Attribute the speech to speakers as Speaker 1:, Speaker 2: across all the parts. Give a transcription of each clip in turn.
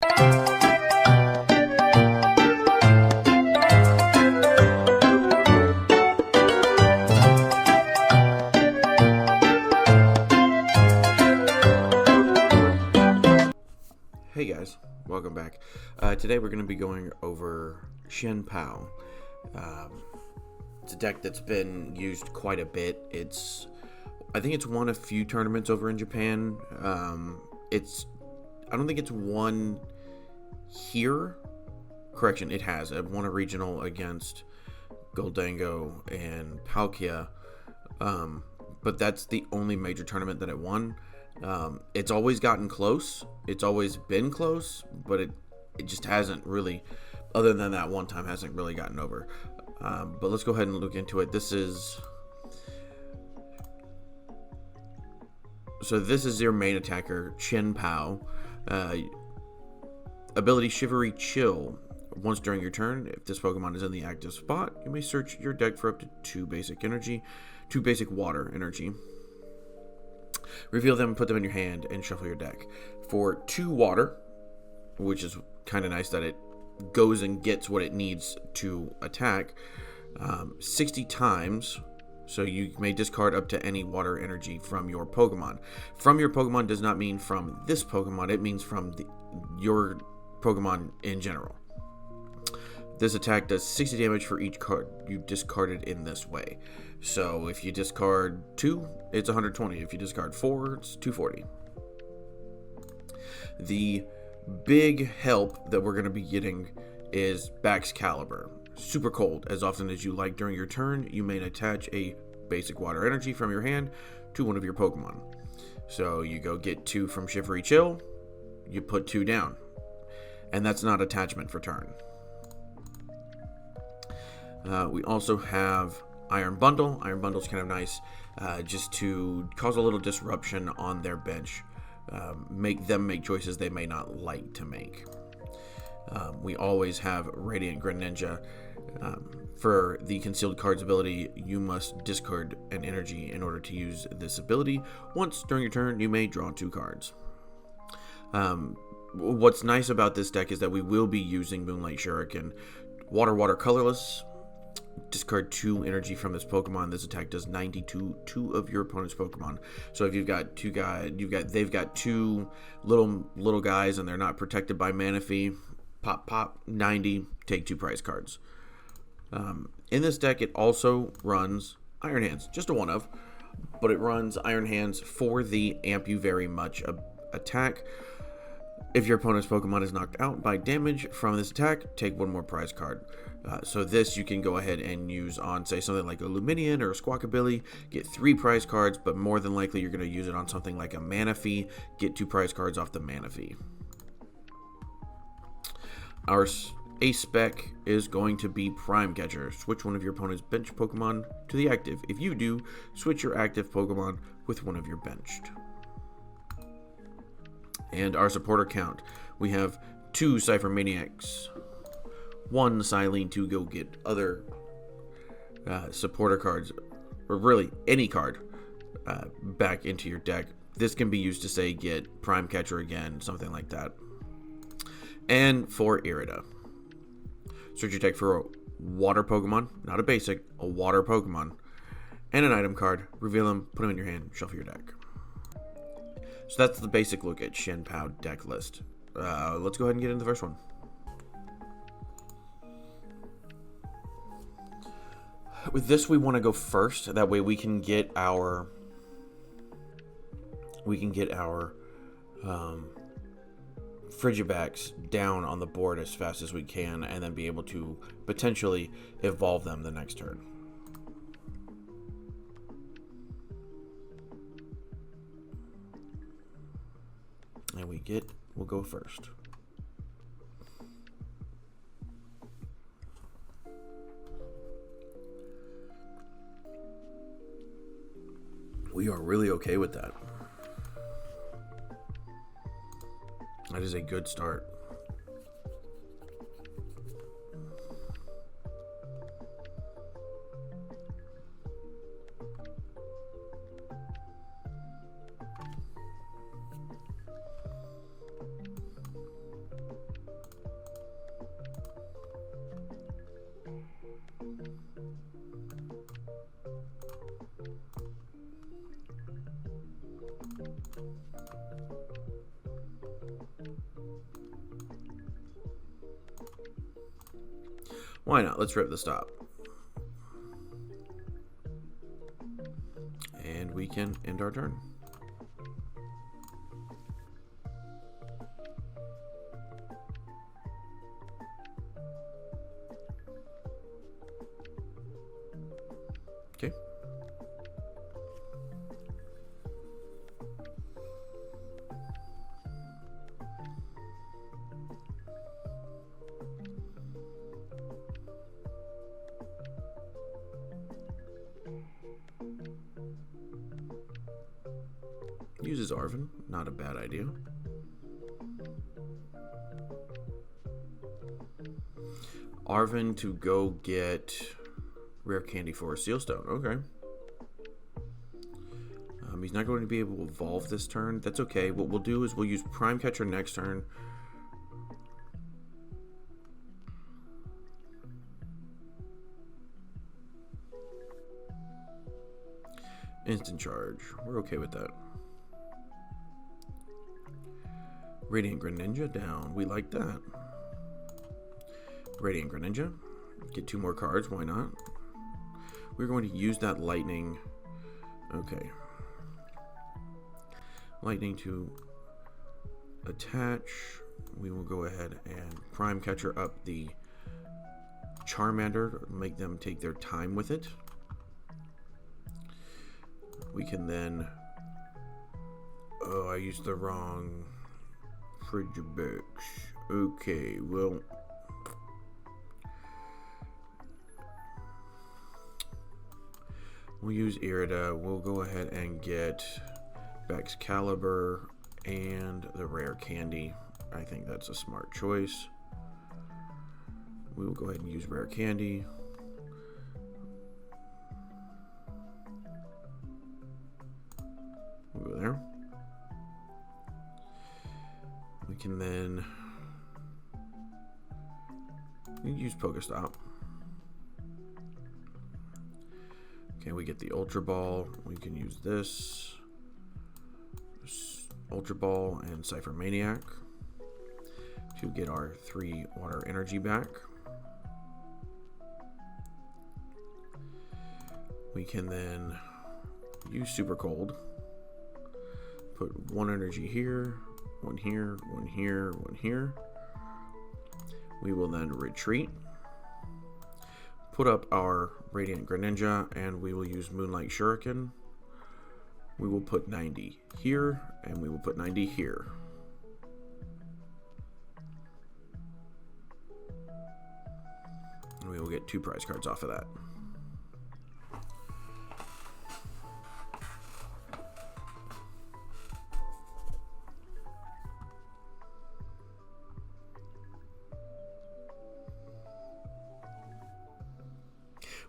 Speaker 1: Hey guys, welcome back. Today we're going to be going over Chien Pao. It's a deck that's been used quite a bit. I think it's won a few tournaments over in Japan. I don't think it's won here. Correction, it has. It won a regional against Goldango and Palkia. But that's the only major tournament that it won. It's always gotten close. It's always been close, but it just hasn't really, other than that one time, hasn't really gotten over. But let's go ahead and look into it. This is your main attacker, Chien Pao. Ability Shivery Chill. Once during your turn, if this Pokemon is in the active spot, you may search your deck for up to 2 basic water energy. Reveal them, put them in your hand, and shuffle your deck. For 2 water, which is kind of nice that it goes and gets what it needs to attack, 60 times, so you may discard up to any water energy from your Pokemon. From your Pokemon does not mean from this Pokemon, it means from your Pokemon in general. This attack does 60 damage for each card you discarded in this way. So if you discard 2, it's 120. If you discard 4, it's 240. The big help that we're going to be getting is Baxcalibur. Super cold. As often as you like during your turn, you may attach a basic water energy from your hand to one of your Pokemon. So you go get 2 from Shivery Chill, you put 2 down. And that's not attachment for turn. We also have Iron Bundle. Iron Bundle is kind of nice just to cause a little disruption on their bench. Make them make choices they may not like to make. We always have Radiant Greninja. For the Concealed Cards ability, you must discard an energy in order to use this ability. Once during your turn, you may draw 2 cards. What's nice about this deck is that we will be using Moonlight Shuriken. Water Colorless. Discard 2 energy from this Pokemon. This attack does 90 to 2 of your opponent's Pokemon. So if you've got they've got 2 little guys and they're not protected by Manaphy, pop 90, take 2 prize cards. In this deck, it also runs Iron Hands, just a one of, but it runs Iron Hands for the Amp You Very Much attack. If your opponent's Pokemon is knocked out by damage from this attack, take 1 more prize card. So this you can go ahead and use on, say, something like a Luminion or a Squawkabilly, get 3 prize cards, but more than likely you're going to use it on something like a Manaphy, get 2 prize cards off the Manaphy. Our ace spec is going to be Prime Catcher. Switch one of your opponent's bench Pokemon to the active. If you do, switch your active Pokemon with one of your benched. And our supporter count, we have 2 Ciphermaniacs, 1 Cyllene to go get other supporter cards, or really any card, back into your deck. This can be used to, say, get Prime Catcher again, something like that. And for Irida, search your deck for a water Pokemon, not a basic, a water Pokemon, and an item card. Reveal them, put them in your hand, shuffle your deck. So that's the basic look at Chien Pao deck list. Let's go ahead and get into the first one. With this, we want to go first. That way we can get our Frigibax down on the board as fast as we can, and then be able to potentially evolve them the next turn. And we'll go first. We are really okay with that. That is a good start. Why not? Let's rip the stop. And we can end our turn. Okay. Uses Arven, not a bad idea. Arven to go get Rare Candy for a Sealstone. Okay. He's not going to be able to evolve this turn. That's okay. What we'll do is we'll use Prime Catcher next turn. Instant charge. We're okay with that. Radiant Greninja down. We like that. Radiant Greninja. Get 2 more cards. Why not? We're going to use that lightning. Okay. Lightning to attach. We will go ahead and Prime Catcher up the Charmander. Make them take their time with it. We can then... Oh, I used the wrong Frigibax. Okay, well... We'll use Irida. We'll go ahead and get Baxcalibur and the Rare Candy. I think that's a smart choice. We will go ahead and use Rare Candy. We'll go there. We can then use PokéStop. Okay, we get the Ultra Ball. We can use this Ultra Ball and Ciphermaniac to get our 3 water energy back. We can then use Super Cold. Put 1 energy here, 1 here, 1 here, 1 here. We will then retreat. Put up our Radiant Greninja, and we will use Moonlight Shuriken. We will put 90 here, and we will put 90 here. And we will get 2 prize cards off of that.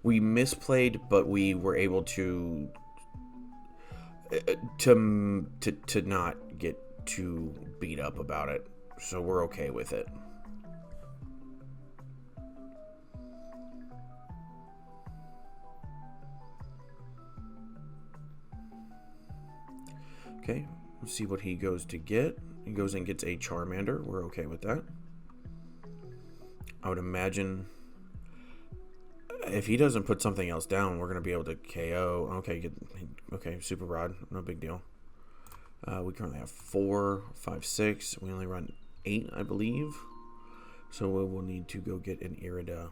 Speaker 1: We misplayed, but we were able to not get too beat up about it, so we're okay with it. Okay, let's see what he goes to get. He goes and gets a Charmander. We're okay with that. I would imagine if he doesn't put something else down, we're going to be able to KO. Okay, Super Rod. No big deal. We currently have 4, 5, 6. We only run 8, I believe. So we will need to go get an Irida.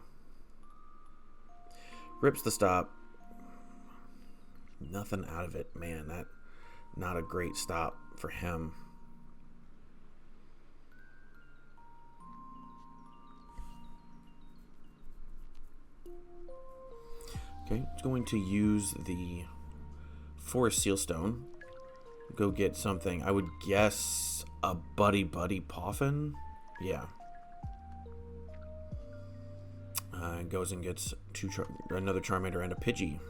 Speaker 1: Rips the stop. Nothing out of it. Man, that not a great stop for him. Okay, it's going to use the Forest Sealstone. Go get something. I would guess a Buddy-Buddy Poffin. Yeah. Goes and gets another Charmander and a Pidgey.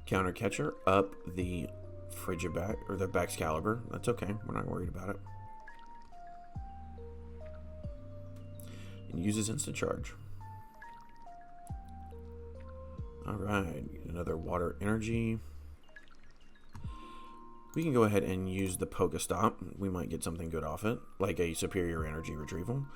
Speaker 1: Counter Catcher up the Frigibax or the Baxcalibur. That's okay. We're not worried about it. And uses instant charge. Alright, another water energy. We can go ahead and use the PokéStop. We might get something good off it, like a superior energy retrieval.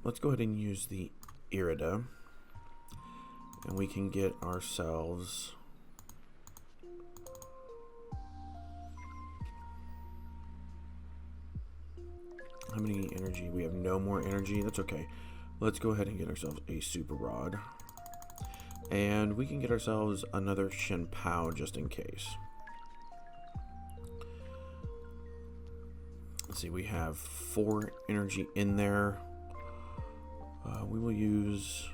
Speaker 1: Let's go ahead and use the Irida. And we can get ourselves... How many energy? We have no more energy. That's okay. Let's go ahead and get ourselves a Super Rod. And we can get ourselves another Chien Pao just in case. Let's see, we have 4 energy in there. We will use...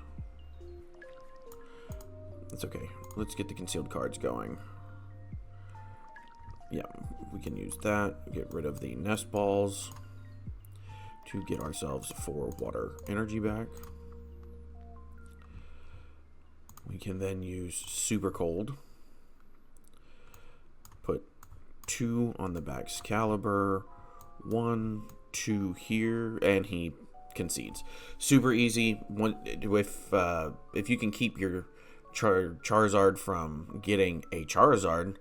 Speaker 1: That's okay. Let's get the concealed cards going. Yeah, we can use that. Get rid of the Nest Balls to get ourselves 4 water energy back. We can then use Super Cold. Put 2 on the Baxcalibur, 1, 2 here, and he concedes. Super easy. If you can keep your Charizard from getting a Charizard,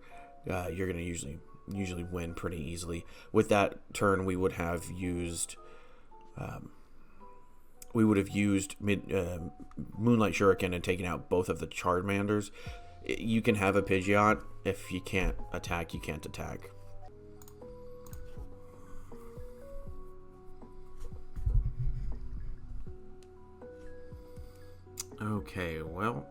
Speaker 1: you're gonna usually win pretty easily. With that turn, we would have used Moonlight Shuriken and taken out both of the Charmanders. You can have a Pidgeot. If you can't attack, you can't attack. Okay, well,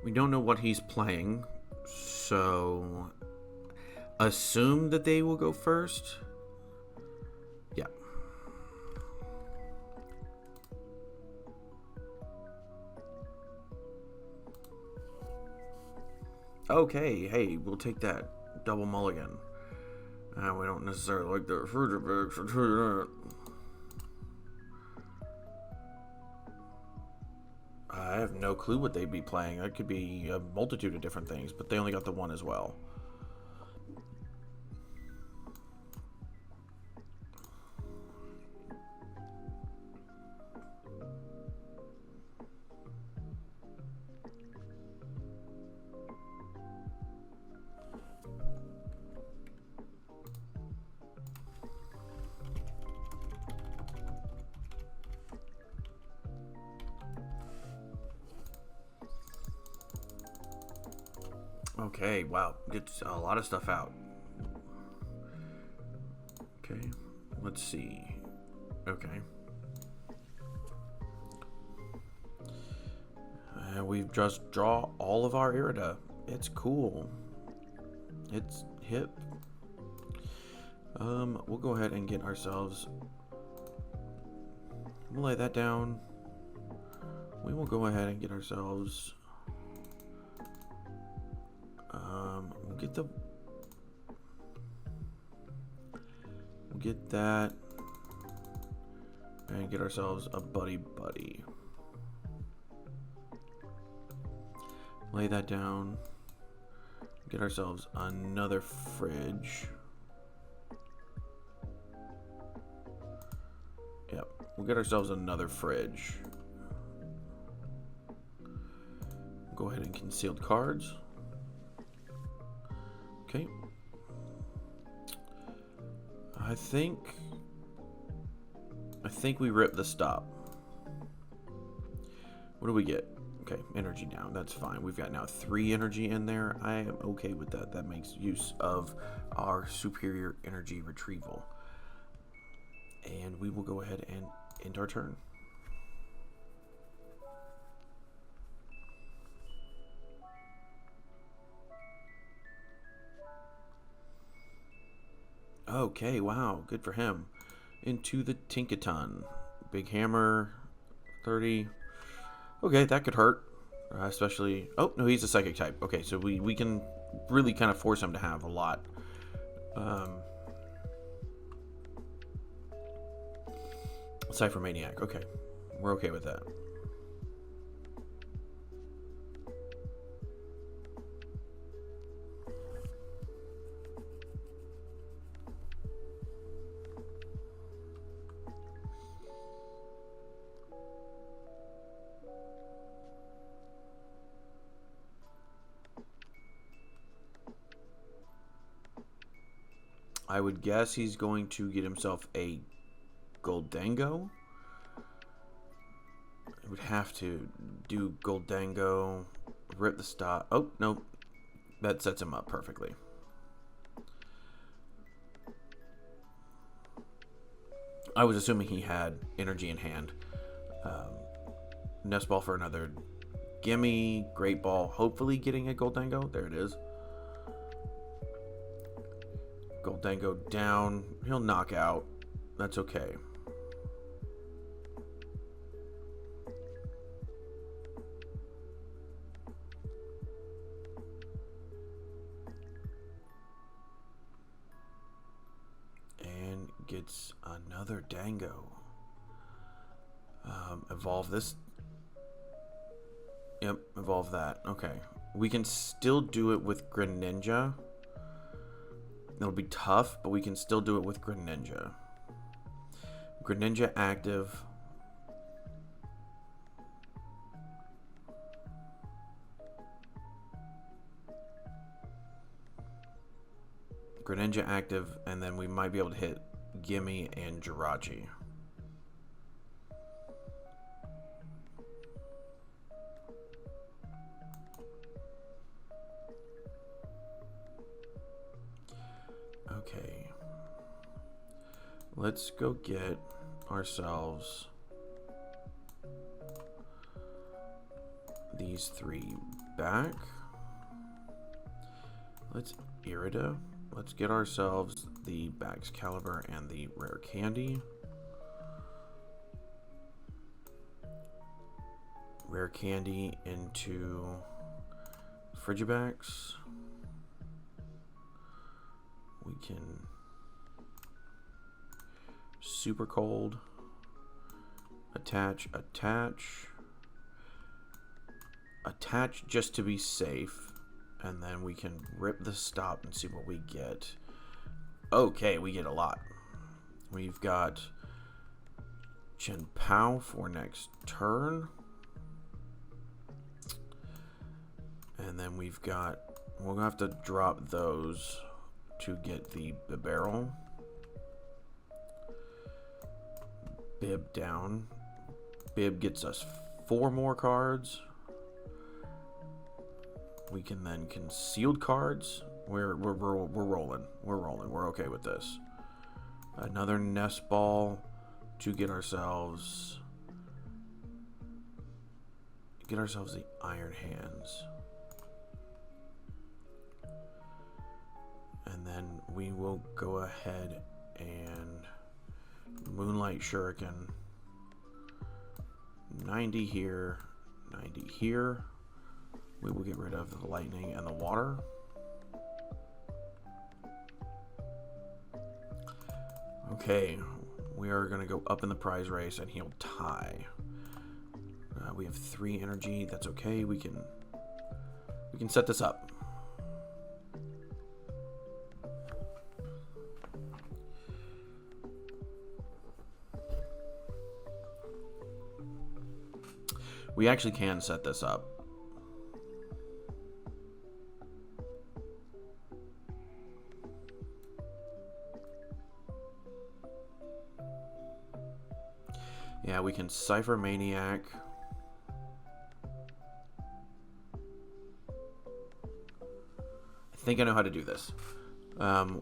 Speaker 1: we don't know what he's playing, so assume that they will go first. Yeah. Okay, hey, we'll take that. Double mulligan. We don't necessarily like the Frigibax. I have no clue what they'd be playing. It could be a multitude of different things, but they only got the one as well. Okay, wow, gets a lot of stuff out. Okay, let's see. Okay. We've just draw all of our Irida. It's cool. It's hip. We'll go ahead and get ourselves... We'll lay that down. We will go ahead and get ourselves... We'll get that and get ourselves a Buddy-Buddy. Lay that down. Get ourselves another fridge. Yep, we'll get ourselves another fridge. Go ahead and concealed cards. Okay. I think we rip the stop. What do we get? Okay, energy down. That's fine. We've got now 3 energy in there. I am okay with that. That makes use of our superior energy retrieval. And we will go ahead and end our turn. Okay, wow, good for him. Into the Tinkaton. Big hammer, 30. Okay, that could hurt. Especially... Oh, no, he's a psychic type. Okay, so we can really kind of force him to have a lot. Ciphermaniac. Okay, we're okay with that. I would guess he's going to get himself a Goldango. I would have to do Goldango, rip the stop. Oh, no. That sets him up perfectly. I was assuming he had energy in hand. Nest Ball for another gimme. Great Ball. Hopefully getting a Goldango. There it is. Goldango down. He'll knock out. That's okay. And gets another Dango. Evolve this. Yep, evolve that. Okay. We can still do it with Greninja. It'll be tough, but we can still do it with Greninja. Greninja active. Greninja active, and then we might be able to hit Gimme and Jirachi. Okay. Let's go get ourselves these three back. Let's Irida. Let's get ourselves the Baxcalibur and the Rare Candy. Rare Candy into Frigibax. We can super cold, attach just to be safe, and then we can rip the stop and see what we get. Okay, we get a lot. We've got Chien Pao for next turn, and then we've got, we'll have to drop those to get the Bibarel. Bib down. Bib gets us 4 more cards. We can then concealed cards. We're rolling. We're okay with this. Another Nest Ball to get ourselves the Iron Hands. And then we will go ahead and Moonlight Shuriken. 90 here, 90 here. We will get rid of the lightning and the water. Okay, we are going to go up in the prize race and he'll tie. We have 3 energy. That's okay. We can set this up. We actually can set this up. Yeah, we can Ciphermaniac. I think I know how to do this.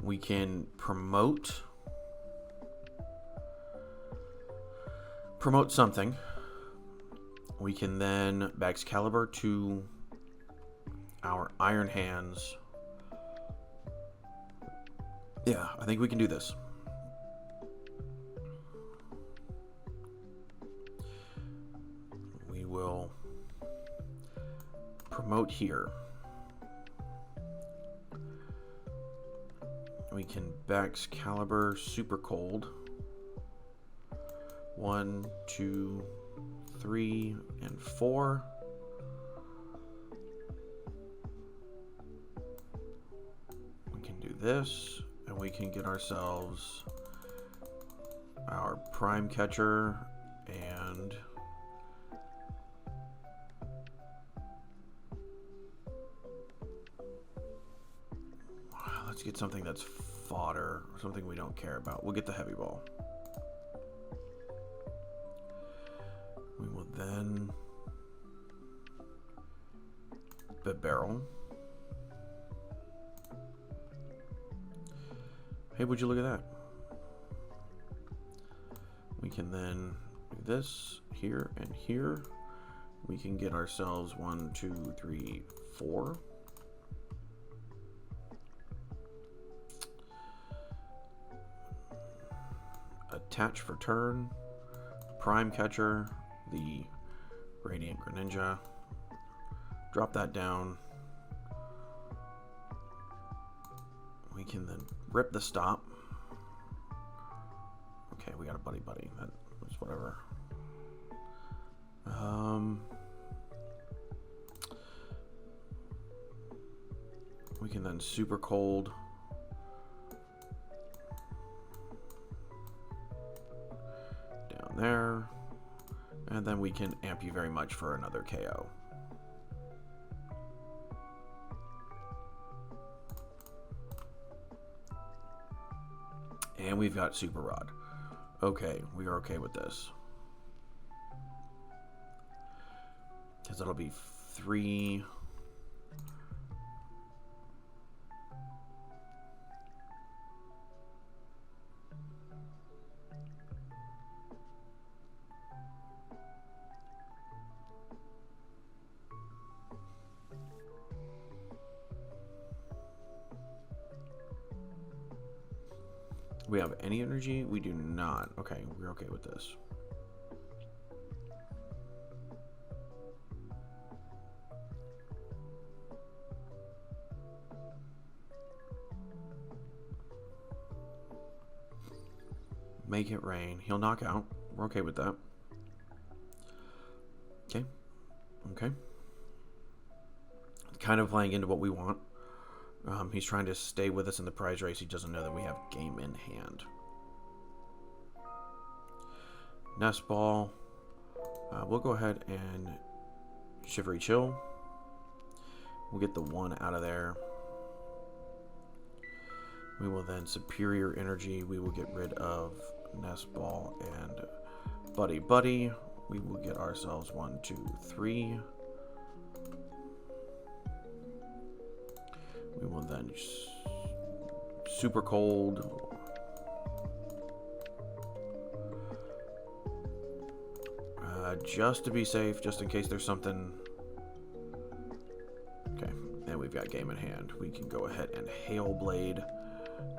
Speaker 1: We can promote something. We can then Baxcalibur to our Iron Hands. Yeah, I think we can do this. We will promote here. We can Baxcalibur super cold. 1, 2, 3, and 4. We can do this, and we can get ourselves our Prime Catcher and let's get something that's fodder, something we don't care about. We'll get the heavy ball. We will then Bibarel. Hey, would you look at that? We can then do this here and here. We can get ourselves 1, 2, 3, 4. Attach for turn. Prime Catcher, the Radiant Greninja. Drop that down. We can then rip the stop. Okay, we got a Buddy-Buddy. That's whatever. We can then super cold. Down there. And then we can amp you very much for another KO. And we've got Super Rod. Okay, we are okay with this. Because that'll be 3. We have any energy? We do not. Okay, we're okay with this. Make it rain. He'll knock out. We're okay with that. Okay. Okay. Kind of playing into what we want. He's trying to stay with us in the prize race. He doesn't know that we have game in hand. Nest Ball. We'll go ahead and Shivery Chill. We'll get the 1 out of there. We will then Superior Energy. We will get rid of Nest Ball and Buddy-Buddy. We will get ourselves 1, 2, 3. We will then super cold. Just to be safe, just in case there's something. Okay, and we've got game in hand. We can go ahead and Hail Blade,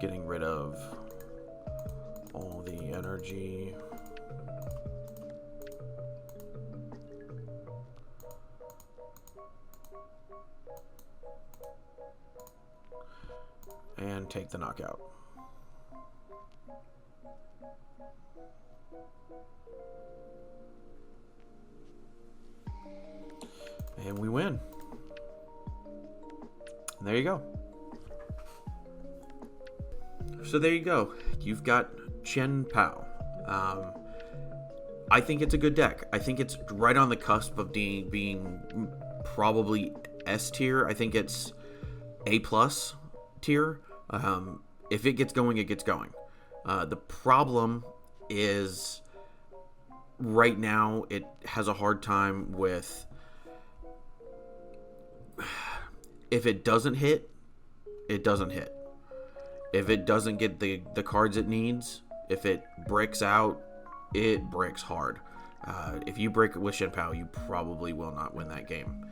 Speaker 1: getting rid of all the energy. And take the knockout. And we win. And there you go. So there you go. You've got Chien Pao. I think it's a good deck. I think it's right on the cusp of being probably S tier. I think it's A+ tier. If it gets going, it gets going. The problem is right now it has a hard time with, if it doesn't hit, it doesn't hit. If it doesn't get the cards it needs, if it bricks out, it bricks hard. If you break it with Chien Pao, you probably will not win that game.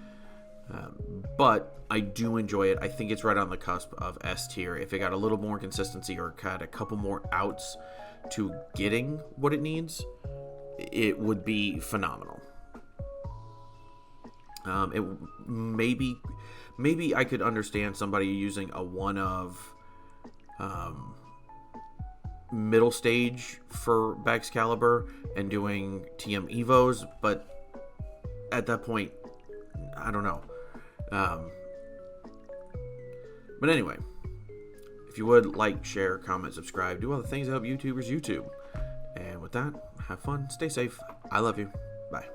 Speaker 1: But I do enjoy it. I think it's right on the cusp of S tier. If it got a little more consistency or had a couple more outs to getting what it needs, it would be phenomenal. It maybe I could understand somebody using a 1 of middle stage for Baxcalibur and doing TM Evos, but at that point, I don't know. But anyway, if you would like, share, comment, subscribe, do all the things that help YouTubers YouTube. And with that, have fun, stay safe. I love you. Bye.